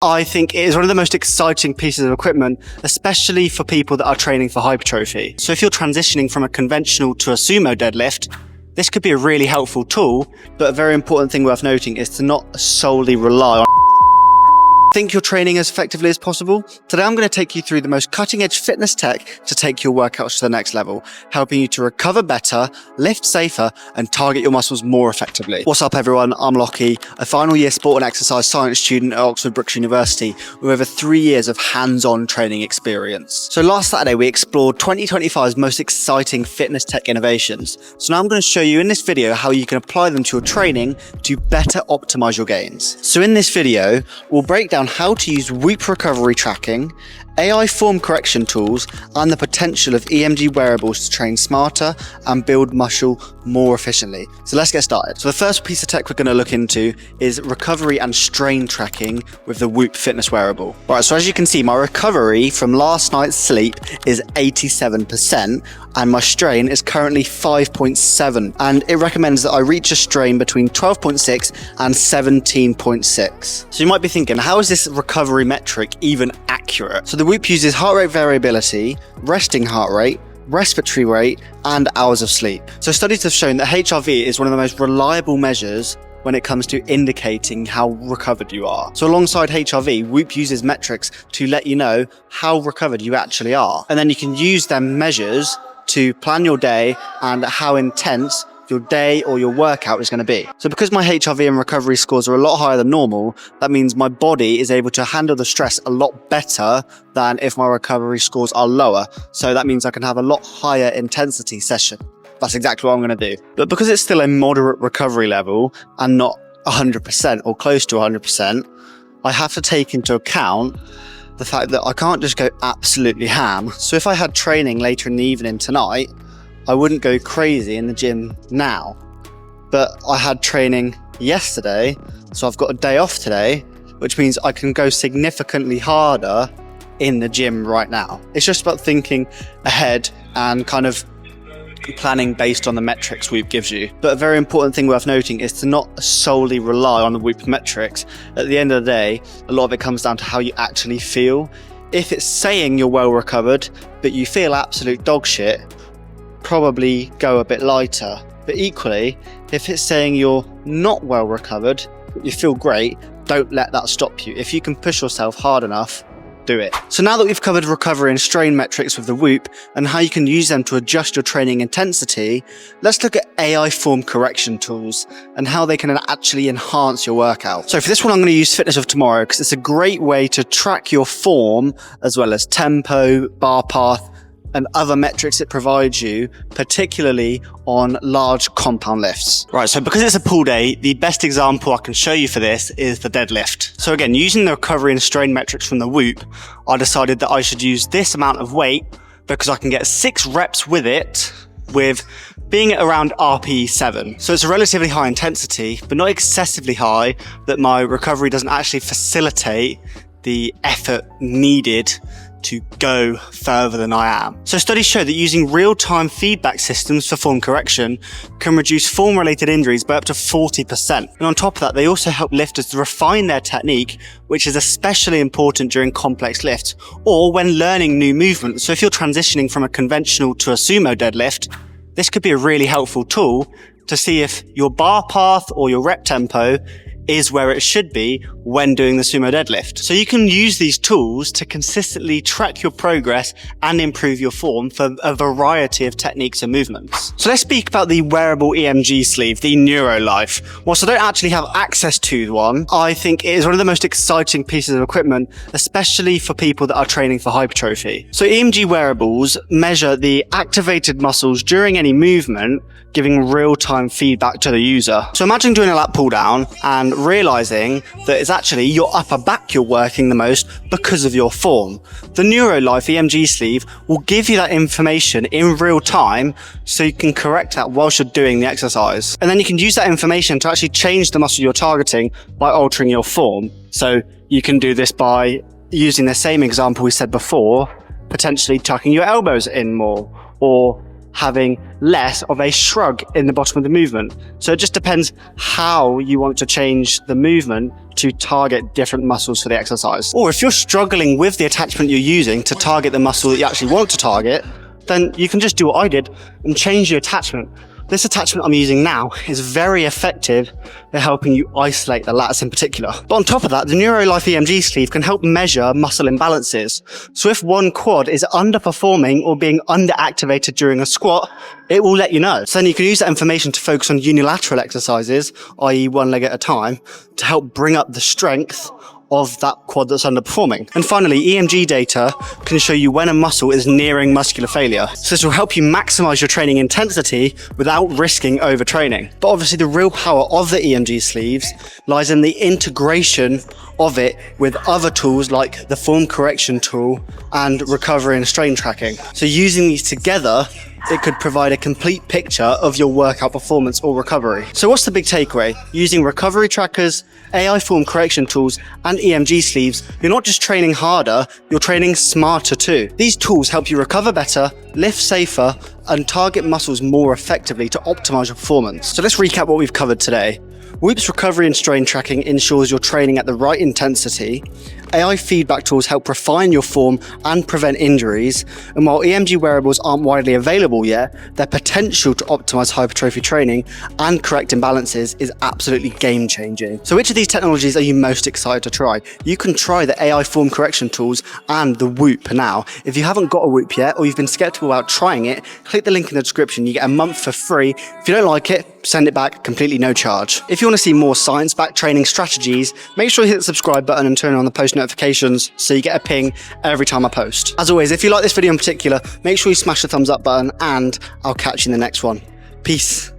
I think it is one of the most exciting pieces of equipment, especially for people that are training for hypertrophy. So if you're transitioning from a conventional to a sumo deadlift, this could be a really helpful tool, but a very important thing worth noting is to not solely rely on think you're training as effectively as possible. Today I'm going to take you through the most cutting-edge fitness tech to take your workouts to the next level, helping you to recover better, lift safer, and target your muscles more effectively. What's up everyone, I'm Lockie, a final year sport and exercise science student at Oxford Brookes University with over 3 years of hands-on training experience. So last Saturday we explored 2025's most exciting fitness tech innovations. So now I'm going to show you in this video how you can apply them to your training to better optimize your gains. So in this video, we'll break down how to use Whoop recovery tracking, AI form correction tools, and the potential of EMG wearables to train smarter and build muscle more efficiently. So let's get started. So the first piece of tech we're going to look into is recovery and strain tracking with the Whoop fitness wearable. Right, so as you can see, my recovery from last night's sleep is 87%, and my strain is currently 5.7, and it recommends that I reach a strain between 12.6 and 17.6. So you might be thinking, how is this recovery metric even accurate? So the Whoop uses heart rate variability, resting heart rate, respiratory rate, and hours of sleep. So studies have shown that HRV is one of the most reliable measures when it comes to indicating how recovered you are. So alongside HRV, Whoop uses metrics to let you know how recovered you actually are. And then you can use them measures to plan your day and how intense your day or your workout is going to be. So because my HRV and recovery scores are a lot higher than normal, that means my body is able to handle the stress a lot better than if my recovery scores are lower. So that means I can have a lot higher intensity session. That's exactly what I'm going to do. But because it's still a moderate recovery level and not 100% or close to 100%, I have to take into account the fact that I can't just go absolutely ham. So if I had training later in the evening tonight, I wouldn't go crazy in the gym now. But I had training yesterday, so I've got a day off today, which means I can go significantly harder in the gym right now. It's just about thinking ahead and kind of planning based on the metrics Whoop gives you. But a very important thing worth noting is to not solely rely on the Whoop metrics. At the end of the day, a lot of it comes down to how you actually feel. If it's saying you're well recovered, but you feel absolute dog shit, probably go a bit lighter. But equally, if it's saying you're not well recovered, but you feel great, don't let that stop you. If you can push yourself hard enough, do it. So now that we've covered recovery and strain metrics with the Whoop and how you can use them to adjust your training intensity, let's look at AI form correction tools and how they can actually enhance your workout. So for this one, I'm going to use Fitness of Tomorrow because it's a great way to track your form as well as tempo, bar path, and other metrics it provides you, particularly on large compound lifts. Right, so because it's a pull day, the best example I can show you for this is the deadlift. So again, using the recovery and strain metrics from the Whoop, I decided that I should use this amount of weight because I can get 6 reps with it with being at around RPE 7. So it's a relatively high intensity, but not excessively high that my recovery doesn't actually facilitate the effort needed to go further than I am. So studies show that using real-time feedback systems for form correction can reduce form-related injuries by up to 40%. And on top of that, they also help lifters to refine their technique, which is especially important during complex lifts or when learning new movements. So if you're transitioning from a conventional to a sumo deadlift, this could be a really helpful tool to see if your bar path or your rep tempo is where it should be when doing the sumo deadlift. So you can use these tools to consistently track your progress and improve your form for a variety of techniques and movements. So let's speak about the Wearable EMG Sleeve, the Neurolife. Whilst I don't actually have access to one, I think it is one of the most exciting pieces of equipment, especially for people that are training for hypertrophy. So EMG wearables measure the activated muscles during any movement, giving real-time feedback to the user. So imagine doing a lat pull down and realizing that it's actually your upper back you're working the most because of your form. The Neurolife EMG Sleeve will give you that information in real time so you can correct that whilst you're doing the exercise. And then you can use that information to actually change the muscle you're targeting by altering your form. So you can do this by using the same example we said before, potentially tucking your elbows in more or having less of a shrug in the bottom of the movement. So it just depends how you want to change the movement to target different muscles for the exercise. Or if you're struggling with the attachment you're using to target the muscle that you actually want to target, then you can just do what I did and change the attachment. This attachment I'm using now is very effective at helping you isolate the lats in particular. But on top of that, the Neurolife EMG Sleeve can help measure muscle imbalances. So if one quad is underperforming or being underactivated during a squat, it will let you know. So then you can use that information to focus on unilateral exercises, i.e. one leg at a time, to help bring up the strength of that quad that's underperforming. And finally, EMG data can show you when a muscle is nearing muscular failure. So this will help you maximize your training intensity without risking overtraining. But obviously the real power of the EMG sleeves lies in the integration of it with other tools like the form correction tool and recovery and strain tracking. So using these together, it could provide a complete picture of your workout performance or recovery. So what's the big takeaway? Using recovery trackers, AI form correction tools, and EMG sleeves, you're not just training harder, you're training smarter too. These tools help you recover better, lift safer, and target muscles more effectively to optimize your performance. So let's recap what we've covered today. Whoop's recovery and strain tracking ensures you're training at the right intensity. AI feedback tools help refine your form and prevent injuries. And while EMG wearables aren't widely available yet, their potential to optimize hypertrophy training and correct imbalances is absolutely game-changing. So which of these technologies are you most excited to try? You can try the AI form correction tools and the Whoop now. If you haven't got a Whoop yet, or you've been skeptical about trying it, click the link in the description. You get a month for free. If you don't like it, send it back completely no charge. If you want to see more science-backed training strategies, make sure you hit the subscribe button and turn on the post notifications so you get a ping every time I post. As always, if you like this video in particular, make sure you smash the thumbs up button and I'll catch you in the next one. Peace.